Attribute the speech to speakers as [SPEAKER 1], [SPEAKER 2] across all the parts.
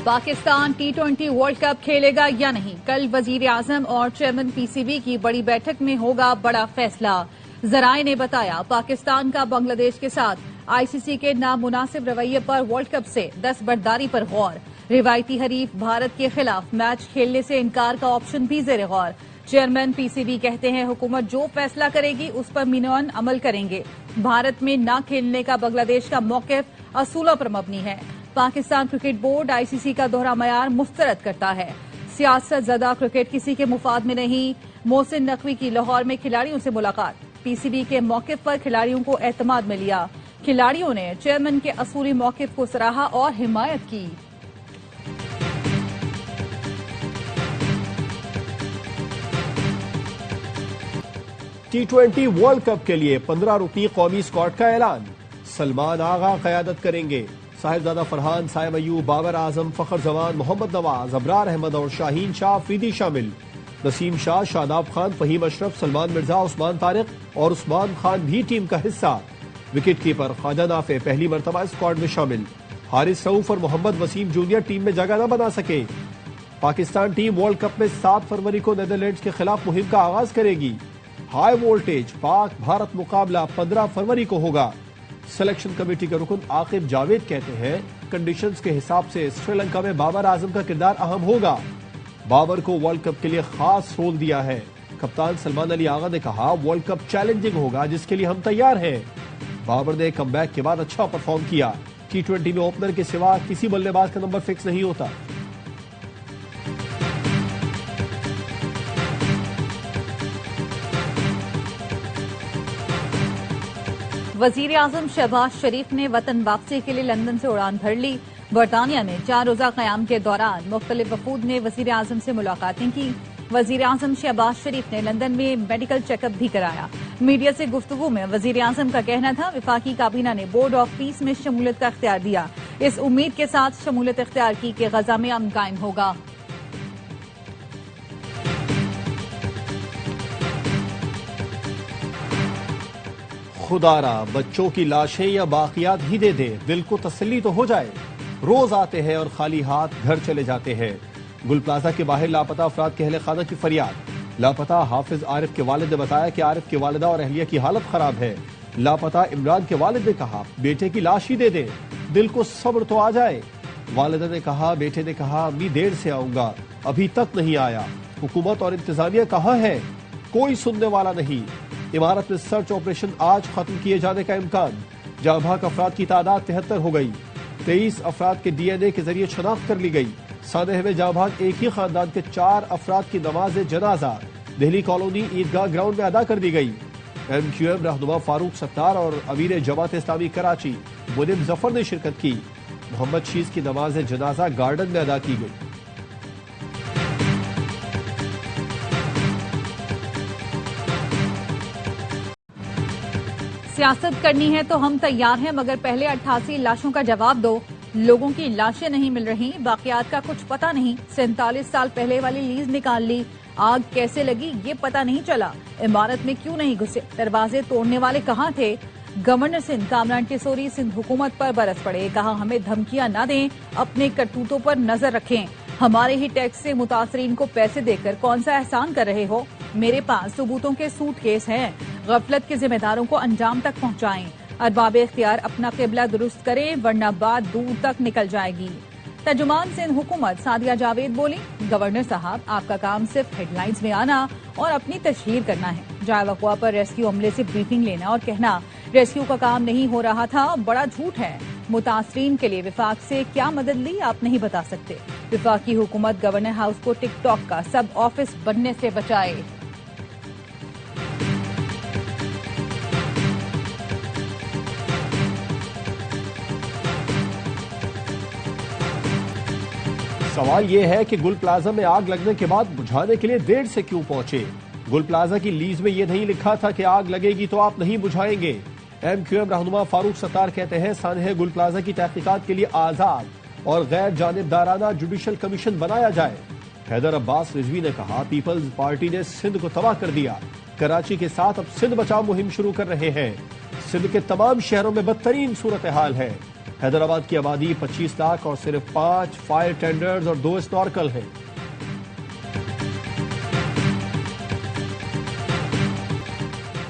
[SPEAKER 1] Pakistan ٹی20 world cup کھیلے گا یا نہیں؟ کل وزیر اعظم اور چیئرمین پی سی بی کی بڑی بیٹھک میں ہوگا بڑا فیصلہ۔ ذرائع نے بتایا پاکستان کا بنگلہ دیش کے ساتھ آئی سی سی کے نامناسب رویے پر ورلڈ کپ سے دستبرداری پر غور۔ روایتی حریف بھارت کے خلاف میچ کھیلنے سے انکار کا آپشن بھی زیر غور۔ چیئرمین پی سی بی کہتے ہیں حکومت جو فیصلہ کرے گی اس پر مینوان عمل کریں گے۔ بھارت میں نہ کھیلنے کا بنگلہ دیش کا موقف اصولوں پر مبنی ہے۔ پاکستان کرکٹ بورڈ آئی سی سی کا دوہرا معیار مسترد کرتا ہے۔ سیاست زدہ کرکٹ کسی کے مفاد میں نہیں۔ محسن نقوی کی لاہور میں کھلاڑیوں سے ملاقات۔ پی سی بی کے موقف پر کھلاڑیوں کو اعتماد میں لیا۔ کھلاڑیوں نے چیئرمین کے اصولی موقف کو سراہا اور حمایت کی۔
[SPEAKER 2] ٹی20 ورلڈ کپ کے لیے 15 رکنی قومی اسکواڈ کا اعلان۔ سلمان آغا قیادت کریں گے۔ صاحبزادہ فرحان، سائم ایوب، بابر اعظم، فخر زمان، محمد نواز، ابرار احمد اور شاہین شاہ افریدی شامل۔ نسیم شاہ، شاداب خان، فہیم اشرف، سلمان مرزا، عثمان طارق اور عثمان خان بھی ٹیم کا حصہ۔ وکٹ کیپر خواجہ نافع پہلی مرتبہ اسکواڈ میں شامل۔ حارث رؤوف اور محمد وسیم جونیئر ٹیم میں جگہ نہ بنا سکے۔ پاکستان ٹیم ورلڈ کپ میں 7 فروری کو نیدرلینڈز کے خلاف مہم کا آغاز کرے گی۔ ہائی وولٹیج پاک بھارت مقابلہ 15 فروری کو ہوگا۔ سلیکشن کمیٹی کے رکن عاقب جاوید کہتے ہیں کنڈیشنز کے حساب سے سری لنکا میں بابر اعظم کا کردار اہم ہوگا۔ بابر کو ورلڈ کپ کے لیے خاص رول دیا ہے۔ کپتان سلمان علی آغا نے کہا ورلڈ کپ چیلنجنگ ہوگا جس کے لیے ہم تیار ہیں۔ بابر نے کم بیک کے بعد اچھا پرفارم کیا۔ ٹی20 میں اوپنر کے سوا کسی بلے باز کا نمبر فکس نہیں ہوتا۔
[SPEAKER 1] وزیر اعظم شہباز شریف نے وطن واپسی کے لیے لندن سے اڑان بھر لی۔ برطانیہ میں 4 روزہ قیام کے دوران مختلف وفود نے وزیر اعظم سے ملاقاتیں کی۔ وزیر اعظم شہباز شریف نے لندن میں میڈیکل چیک اپ بھی کرایا۔ میڈیا سے گفتگو میں وزیر اعظم کا کہنا تھا وفاقی کابینہ نے بورڈ آف پیس میں شمولیت کا اختیار دیا۔ اس امید کے ساتھ شمولیت اختیار کی کہ غزہ میں امن قائم ہوگا۔
[SPEAKER 2] خدا را بچوں کی لاشیں یا باقیات ہی دے دے، دل کو تسلی تو ہو جائے۔ روز آتے ہیں اور خالی ہاتھ گھر چلے جاتے ہیں۔ گل پلازہ کے باہر لاپتہ افراد کے اہل خانہ کی فریاد۔ لاپتہ حافظ عارف کے والد نے بتایا کہ عارف کی والدہ اور اہلیہ کی حالت خراب ہے۔ لاپتہ عمران کے والد نے کہا بیٹے کی لاش ہی دے دیں، دل کو صبر تو آ جائے۔ والدہ نے کہا بیٹے نے کہا امی دیر سے آؤں گا، ابھی تک نہیں آیا۔ حکومت اور انتظامیہ کہاں ہے؟ کوئی سننے والا نہیں۔ عمارت میں سرچ آپریشن آج ختم کیے جانے کا امکان۔ جاں بحق افراد کی تعداد 73 ہو گئی۔ 23 افراد کے ڈی این اے کے ذریعے شناخت کر لی گئی۔ سانحہ میں جاں بحق ایک ہی خاندان کے 4 افراد کی نماز جنازہ دہلی کالونی عیدگاہ گراؤنڈ میں ادا کر دی گئی۔ ایم کیو ایم رہنما فاروق ستار اور امیر جماعت اسلامی کراچی منم ظفر نے شرکت کی۔ محمد شیز کی نماز جنازہ گارڈن میں ادا کی گئی۔
[SPEAKER 1] سیاست کرنی ہے تو ہم تیار ہیں، مگر پہلے 88 لاشوں کا جواب دو۔ لوگوں کی لاشیں نہیں مل رہی، باقیات کا کچھ پتہ نہیں۔ 47 سال پہلے والی لیز نکال لی، آگ کیسے لگی یہ پتہ نہیں چلا۔ عمارت میں کیوں نہیں گھسے؟ دروازے توڑنے والے کہاں تھے؟ گورنر سندھ کامران ٹیسوری سندھ حکومت پر برس پڑے، کہا ہمیں دھمکیاں نہ دیں، اپنے کرتوتوں پر نظر رکھیں۔ ہمارے ہی ٹیکس سے متاثرین کو پیسے دے کر کون سا احسان کر رہے ہو؟ میرے پاس ثبوتوں کے سوٹ کیس ہیں، غفلت کے ذمہ داروں کو انجام تک پہنچائیں۔ ارباب اختیار اپنا قبلہ درست کریں ورنہ بات دور تک نکل جائے گی۔ ترجمان سندھ حکومت سعدیہ جاوید بولی گورنر صاحب آپ کا کام صرف ہیڈ لائنز میں آنا اور اپنی تشہیر کرنا ہے، جائے وقوع پر ریسکیو عملے سے بریفنگ لینا اور کہنا ریسکیو کا کام نہیں ہو رہا تھا بڑا جھوٹ ہے۔ متاثرین کے لیے وفاق سے کیا مدد لی آپ نہیں بتا سکتے۔ وفاقی حکومت گورنر ہاؤس کو ٹک ٹاک کا سب آفس بننے سے بچائے۔
[SPEAKER 2] سوال یہ ہے کہ گل پلازہ میں آگ لگنے کے بعد بجھانے کے لیے دیر سے کیوں پہنچے؟ گل پلازہ کی لیز میں یہ نہیں لکھا تھا کہ آگ لگے گی تو آپ نہیں بجھائیں گے۔ ایم کیو ایم رہنما فاروق ستار کہتے ہیں سانحہ گل پلازہ کی تحقیقات کے لیے آزاد اور غیر جانبدارانہ جوڈیشل کمیشن بنایا جائے۔ حیدر عباس رضوی نے کہا پیپلز پارٹی نے سندھ کو تباہ کر دیا، کراچی کے ساتھ اب سندھ بچاؤ مہم شروع کر رہے ہیں۔ سندھ کے تمام شہروں میں بدترین صورتحال ہے۔ حیدرآباد کی آبادی 25 لاکھ اور صرف 5 فائر ٹینڈرز اور 2 اسنورکل ہیں۔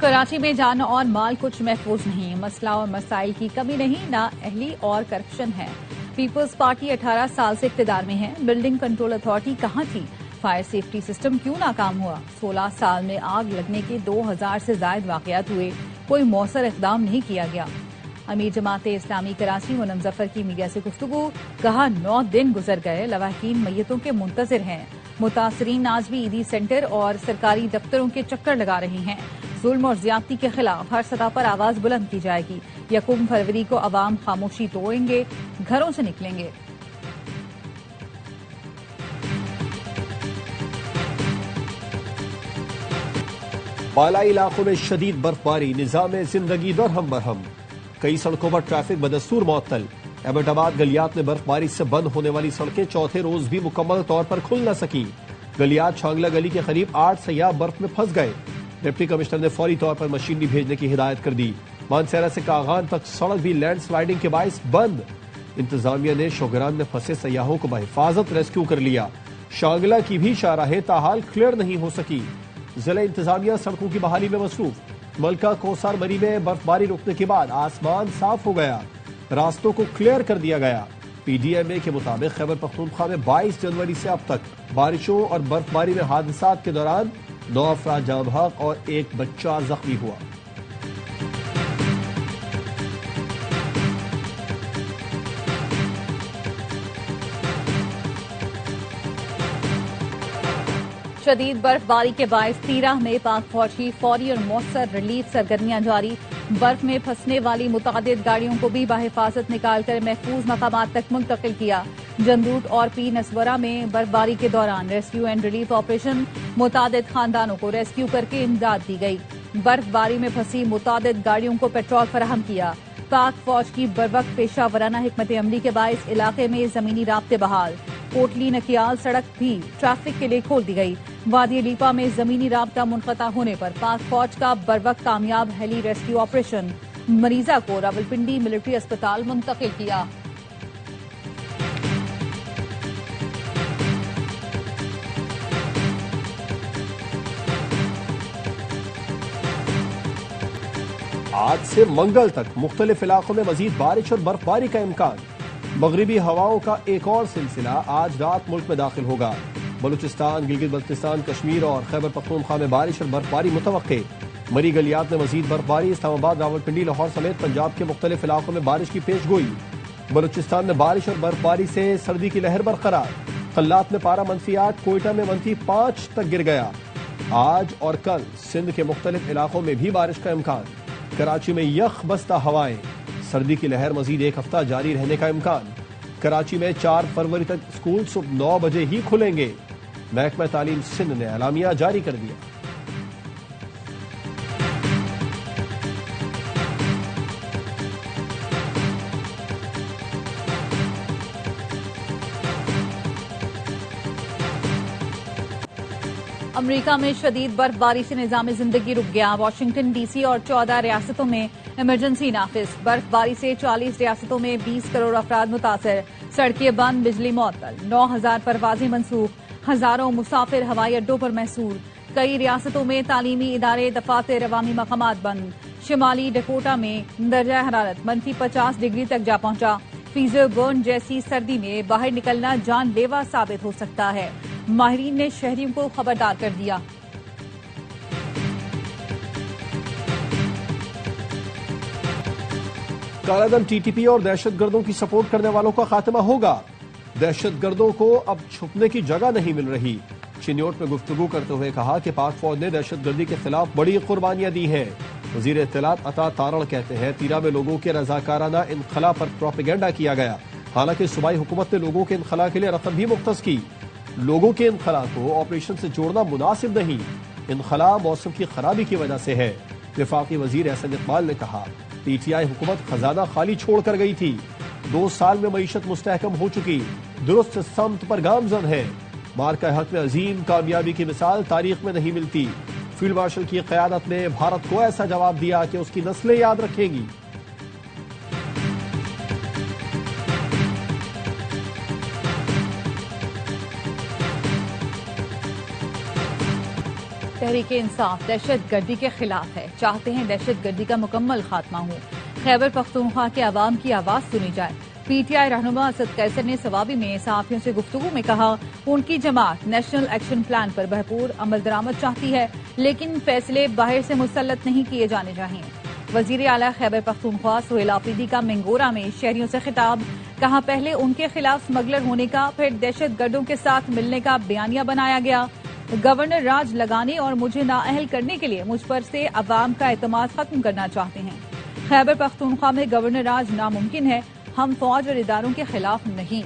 [SPEAKER 1] کراچی میں جان اور مال کچھ محفوظ نہیں، مسئلہ اور مسائل کی کمی نہیں، نااہلی اور کرپشن ہے۔ پیپلز پارٹی 18 سال سے اقتدار میں ہے، بلڈنگ کنٹرول اتھارٹی کہاں تھی؟ فائر سیفٹی سسٹم کیوں ناکام ہوا؟ 16 سال میں آگ لگنے کے 2000 سے زائد واقعات ہوئے، کوئی مؤثر اقدام نہیں کیا گیا۔ امیر جماعت اسلامی کراچی منم ظفر کی میڈیا سے گفتگو، کہا 9 دن گزر گئے، لواحقین میتوں کے منتظر ہیں، متاثرین آج بھی عیدی سینٹر اور سرکاری دفتروں کے چکر لگا رہے ہیں۔ ظلم اور زیادتی کے خلاف ہر سطح پر آواز بلند کی جائے گی۔ 1 فروری کو عوام خاموشی توڑیں گے، گھروں سے نکلیں گے۔
[SPEAKER 2] بالائی علاقوں میں شدید برفباری، نظام زندگی درہم برہم، کئی سڑکوں پر ٹریفک بدستور معطل۔ ایبٹ آباد گلیات میں برفباری سے بند ہونے والی سڑکیں چوتھے روز بھی مکمل طور پر کھل نہ سکی۔ گلیات چھانگلہ گلی کے قریب 8 سیاح برف میں پھنس گئے۔ ڈپٹی کمشنر نے فوری طور پر مشینری بھیجنے کی ہدایت کر دی۔ مانسہرہ سے کاغان تک سڑک بھی لینڈ سلائیڈنگ کے باعث بند۔ انتظامیہ نے شوگران میں پھنسے سیاحوں کو بحفاظت ریسکیو کر لیا۔ شانگلہ کی بھی شاہراہیں تاحال کلیئر نہیں ہو سکی۔ ضلع انتظامیہ سڑکوں کی بحالی میں مصروف۔ ملکہ کوثر مری میں برفباری رکنے کے بعد آسمان صاف ہو گیا، راستوں کو کلیئر کر دیا گیا۔ پی ڈی ایم اے کے مطابق خیبر پختونخوا میں 22 جنوری سے اب تک بارشوں اور برفباری میں حادثات کے دوران 9 افراد جاں بحق اور 1 بچہ زخمی ہوا۔
[SPEAKER 1] شدید برف باری کے باعث تیرہ میں پاک فوج کی فوری اور مؤثر ریلیف سرگرمیاں جاری۔ برف میں پھنسنے والی متعدد گاڑیوں کو بھی بحفاظت نکال کر محفوظ مقامات تک منتقل کیا۔ جندوٹ اور پی نسورہ میں برف باری کے دوران ریسکیو اینڈ ریلیف آپریشن، متعدد خاندانوں کو ریسکیو کر کے امداد دی گئی۔ برف باری میں پھنسی متعدد گاڑیوں کو پیٹرول فراہم کیا۔ پاک فوج کی بروقت پیشہ ورانہ حکمت عملی کے باعث علاقے میں زمینی رابطے بحال۔ کوٹلی نکیال سڑک بھی ٹریفک کے لیے کھول دی گئی۔ وادی لیپا میں زمینی رابطہ منقطع ہونے پر پاک فوج کا بروقت کامیاب ہیلی ریسکیو آپریشن، مریضہ کو راولپنڈی ملٹری اسپتال منتقل کیا۔
[SPEAKER 2] آج سے منگل تک مختلف علاقوں میں مزید بارش اور برفباری کا امکان۔ مغربی ہواؤں کا ایک اور سلسلہ آج رات ملک میں داخل ہوگا۔ بلوچستان، گلگت بلتستان، کشمیر اور خیبر پختونخوا میں بارش اور برفباری متوقع۔ مری گلیات میں مزید برفباری، اسلام آباد، راولپنڈی، لاہور سمیت پنجاب کے مختلف علاقوں میں بارش کی پیش گوئی۔ بلوچستان میں بارش اور برفباری سے سردی کی لہر برقرار۔ قلات میں پارہ -8، کوئٹہ میں -5 تک گر گیا۔ آج اور کل سندھ کے مختلف علاقوں میں بھی بارش کا امکان۔ کراچی میں یخ بستہ ہوائیں، سردی کی لہر مزید 1 ہفتہ جاری رہنے کا امکان۔ کراچی میں 4 فروری تک اسکول صبح 9 بجے ہی کھلیں گے۔ محکمہ تعلیم سندھ نے اعلامیہ جاری کر دیا۔
[SPEAKER 1] امریکہ میں شدید برف باری سے نظام زندگی رک گیا۔ واشنگٹن ڈی سی اور 14 ریاستوں میں ایمرجنسی نافذ۔ برف باری سے 40 ریاستوں میں 20 کروڑ افراد متاثر، سڑکیں بند، بجلی معطل، 9000 پروازیں منسوخ، ہزاروں مسافر ہوائی اڈوں پر محصور۔ کئی ریاستوں میں تعلیمی ادارے، دفاتر، عوامی مقامات بند۔ شمالی ڈکوٹا میں درجہ حرارت -50 ڈگری تک جا پہنچا۔ فریزر برن جیسی سردی میں باہر نکلنا جان لیوا ثابت ہو سکتا ہے، ماہرین نے شہریوں کو خبردار کر دیا۔
[SPEAKER 2] کالا دھن ٹی ٹی پی اور دہشت گردوں کی سپورٹ کرنے والوں کا خاتمہ ہوگا۔ دہشت گردوں کو اب چھپنے کی جگہ نہیں مل رہی۔ چنیوٹ میں گفتگو کرتے ہوئے کہا کہ پاک فوج نے دہشت گردی کے خلاف بڑی قربانیاں دی ہیں۔ وزیر اطلاعات عطا تارڑ کہتے ہیں تیرا میں لوگوں کے رضاکارانہ انخلا پر پروپیگنڈا کیا گیا، حالانکہ صوبائی حکومت نے لوگوں کے انخلا کے لیے رقم بھی مختص کی۔ لوگوں کے انخلا کو آپریشن سے جوڑنا مناسب نہیں، انخلا موسم کی خرابی کی وجہ سے ہے۔ وفاقی وزیر احسن اقبال نے کہا پی ٹی آئی حکومت خزانہ خالی چھوڑ کر گئی تھی، 2 سال میں معیشت مستحکم ہو چکی، درست سمت پر گامزن ہے۔ مارکہ حق میں عظیم کامیابی کی مثال تاریخ میں نہیں ملتی۔ فیلڈ مارشل کی قیادت نے بھارت کو ایسا جواب دیا کہ اس کی نسلیں یاد رکھیں گی۔
[SPEAKER 1] تحریک انصاف دہشت گردی کے خلاف ہے، چاہتے ہیں دہشت گردی کا مکمل خاتمہ ہو، خیبر پختونخوا کے عوام کی آواز سنی جائے۔ پی ٹی آئی رہنما اسد قیصر نے صوابی میں صحافیوں سے گفتگو میں کہا ان کی جماعت نیشنل ایکشن پلان پر بھرپور عمل درآمد چاہتی ہے، لیکن فیصلے باہر سے مسلط نہیں کیے جانے چاہئیں۔ وزیر اعلیٰ خیبر پختونخوا سہیل آفریدی کا منگورہ میں شہریوں سے خطاب، کہا پہلے ان کے خلاف اسمگلر ہونے کا، پھر دہشت گردوں کے ساتھ ملنے کا بیانیہ بنایا گیا۔ گورنر راج لگانے اور مجھے نااہل کرنے کے لیے مجھ پر سے عوام کا اعتماد ختم کرنا چاہتے ہیں۔ خیبر پختونخوا میں گورنر راج ناممکن ہے، ہم فوج اور اداروں کے خلاف نہیں۔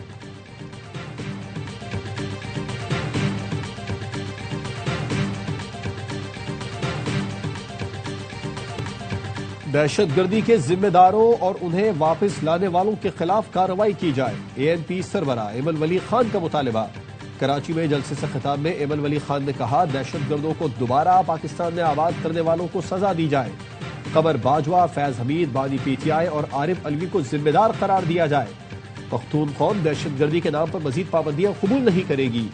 [SPEAKER 2] دہشت گردی کے ذمہ داروں اور انہیں واپس لانے والوں کے خلاف کارروائی کی جائے، اے این پی سربراہ ایمن ولی خان کا مطالبہ۔ کراچی میں جلسے سے خطاب میں ایمن ولی خان نے کہا دہشت گردوں کو دوبارہ پاکستان میں آباد کرنے والوں کو سزا دی جائے، قمر باجوہ، فیض حمید، بانی پی ٹی آئی اور عارف علوی کو ذمہ دار قرار دیا جائے۔ پختون قوم دہشت گردی کے نام پر مزید پابندیاں قبول نہیں کرے گی۔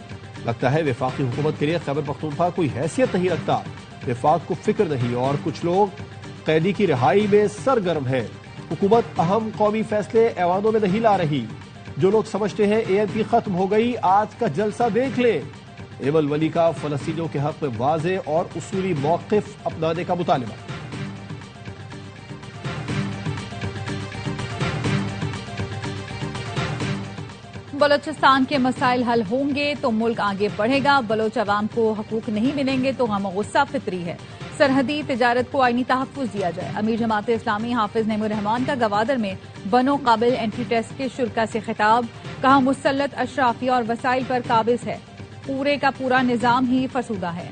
[SPEAKER 2] لگتا ہے وفاقی حکومت کے لیے خیبر پختونخوا کوئی حیثیت نہیں رکھتا، وفاق کو فکر نہیں اور کچھ لوگ قیدی کی رہائی میں سرگرم ہے۔ حکومت اہم قومی فیصلے ایوانوں میں نہیں لا رہی۔ جو لوگ سمجھتے ہیں اے این پی ختم ہو گئی، آج کا جلسہ دیکھ لیں۔ ایمن ولی کا فلسطینیوں کے حق میں واضح اور اصولی موقف اپنانے کا مطالبہ۔
[SPEAKER 1] بلوچستان کے مسائل حل ہوں گے تو ملک آگے بڑھے گا، بلوچ عوام کو حقوق نہیں ملیں گے تو غم و غصہ فطری ہے۔ سرحدی تجارت کو آئینی تحفظ دیا جائے۔ امیر جماعت اسلامی حافظ نعیم الرحمان کا گوادر میں بنو قابل انٹری ٹیسٹ کے شرکاء سے خطاب، کہا مسلط اشرافیہ اور وسائل پر قابض ہے، پورے کا پورا نظام ہی فرسودہ ہے،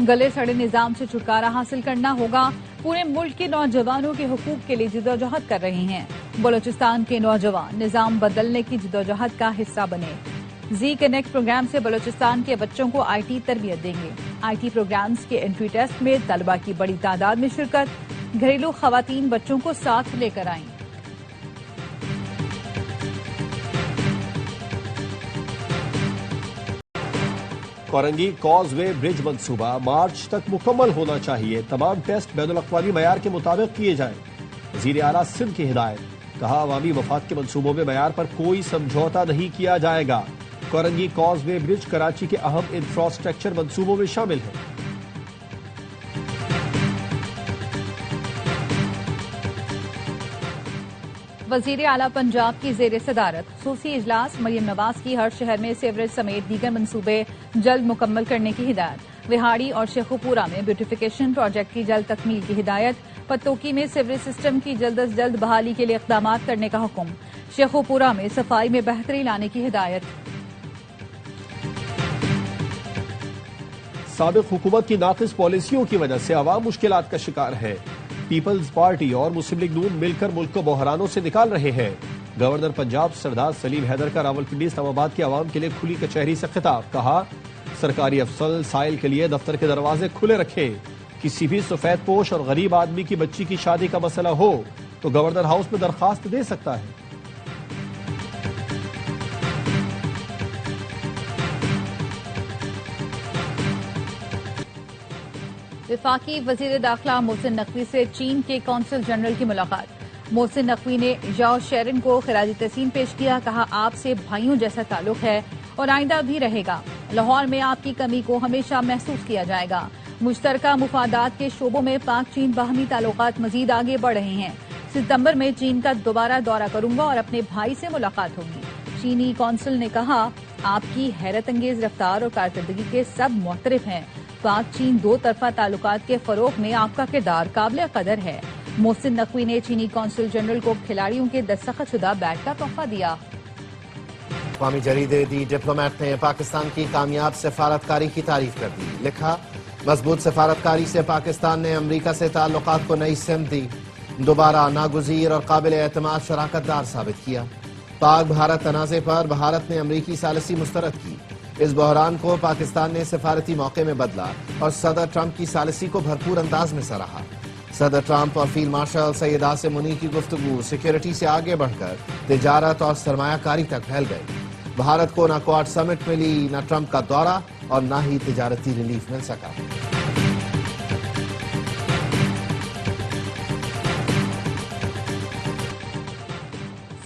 [SPEAKER 1] گلے سڑے نظام سے چھٹکارا حاصل کرنا ہوگا، پورے ملک کے نوجوانوں کے حقوق کے لیے جدوجہد کر رہے ہیں، بلوچستان کے نوجوان نظام بدلنے کی جدوجہد کا حصہ بنے۔ زی کنیکٹ پروگرام سے بلوچستان کے بچوں کو آئی ٹی تربیت دیں گے۔ آئی ٹی پروگرامز کے انٹری ٹیسٹ میں طلبہ کی بڑی تعداد میں شرکت، گھریلو خواتین بچوں کو ساتھ لے کر آئیں۔
[SPEAKER 2] کورنگی کاز وے برج منصوبہ مارچ تک مکمل ہونا چاہیے، تمام ٹیسٹ بین الاقوامی معیار کے مطابق کیے جائیں، وزیر اعلیٰ سندھ کی ہدایت، کہا عوامی مفاد کے منصوبوں میں معیار پر کوئی سمجھوتا نہیں کیا جائے گا۔ کورنگی کاز وے برج کراچی کے اہم انفراسٹرکچر منصوبوں میں شامل ہے۔
[SPEAKER 1] وزیر اعلیٰ پنجاب کی زیر صدارت خصوصی اجلاس، مریم نواز کی ہر شہر میں سیوریج سمیت دیگر منصوبے جلد مکمل کرنے کی ہدایت، وہاڑی اور شیخوپورہ میں بیوٹیفیکیشن پروجیکٹ کی جلد تکمیل کی ہدایت، پتوکی میں سیوریج سسٹم کی جلد از جلد بحالی کے لیے اقدامات کرنے کا حکم، شیخوپورہ میں صفائی میں بہتری لانے کی ہدایت۔
[SPEAKER 2] سابق حکومت کی ناقص پالیسیوں کی وجہ سے عوام مشکلات کا شکار ہے، پیپلز پارٹی اور مسلم لیگ نون مل کر ملک کو بحرانوں سے نکال رہے ہیں۔ گورنر پنجاب سردار سلیم حیدر کا راولپنڈی اسلام آباد کے عوام کے لیے کھلی کچہری سے خطاب، کہا سرکاری افسر سائل کے لیے دفتر کے دروازے کھلے رکھے، کسی بھی سفید پوش اور غریب آدمی کی بچی کی شادی کا مسئلہ ہو تو گورنر ہاؤس میں درخواست دے سکتا ہے۔
[SPEAKER 1] وفاقی وزیر داخلہ محسن نقوی سے چین کے قونصل جنرل کی ملاقات، محسن نقوی نے ژاؤ شیرن کو خراج تحسین پیش کیا، کہا آپ سے بھائیوں جیسا تعلق ہے اور آئندہ بھی رہے گا، لاہور میں آپ کی کمی کو ہمیشہ محسوس کیا جائے گا، مشترکہ مفادات کے شعبوں میں پاک چین باہمی تعلقات مزید آگے بڑھ رہے ہیں، ستمبر میں چین کا دوبارہ دورہ کروں گا اور اپنے بھائی سے ملاقات ہوگی۔ چینی قونصل نے کہا آپ کی حیرت انگیز رفتار اور کارکردگی کے سب معترف ہیں، پاک چین دو طرفہ تعلقات کے فروغ میں آپ کا کردار قابل قدر ہے۔ محسن نقوی نے چینی قونصل جنرل کو کھلاڑیوں کے دستخط شدہ بیٹ کا تحفہ دیا۔
[SPEAKER 3] اقوامی جریدے دی ڈپلومیٹ نے پاکستان کی کامیاب سفارتکاری کی تعریف کر دی، لکھا مضبوط سفارتکاری سے پاکستان نے امریکہ سے تعلقات کو نئی سمت دی، دوبارہ ناگزیر اور قابل اعتماد شراکت دار ثابت کیا۔ پاک بھارت تنازع پر بھارت نے امریکی ثالثی مسترد کی، اس بحران کو پاکستان نے سفارتی موقع میں بدلا اور صدر ٹرمپ کی ثالثی کو بھرپور انداز میں سراہا۔ صدر ٹرمپ اور فیلڈ مارشل سید عاصم منیر کی گفتگو سیکیورٹی سے آگے بڑھ کر تجارت اور سرمایہ کاری تک پھیل گئی۔ بھارت کو نہ کوڈ سمٹ ملی، نہ ٹرمپ کا دورہ اور نہ ہی تجارتی ریلیف مل سکا۔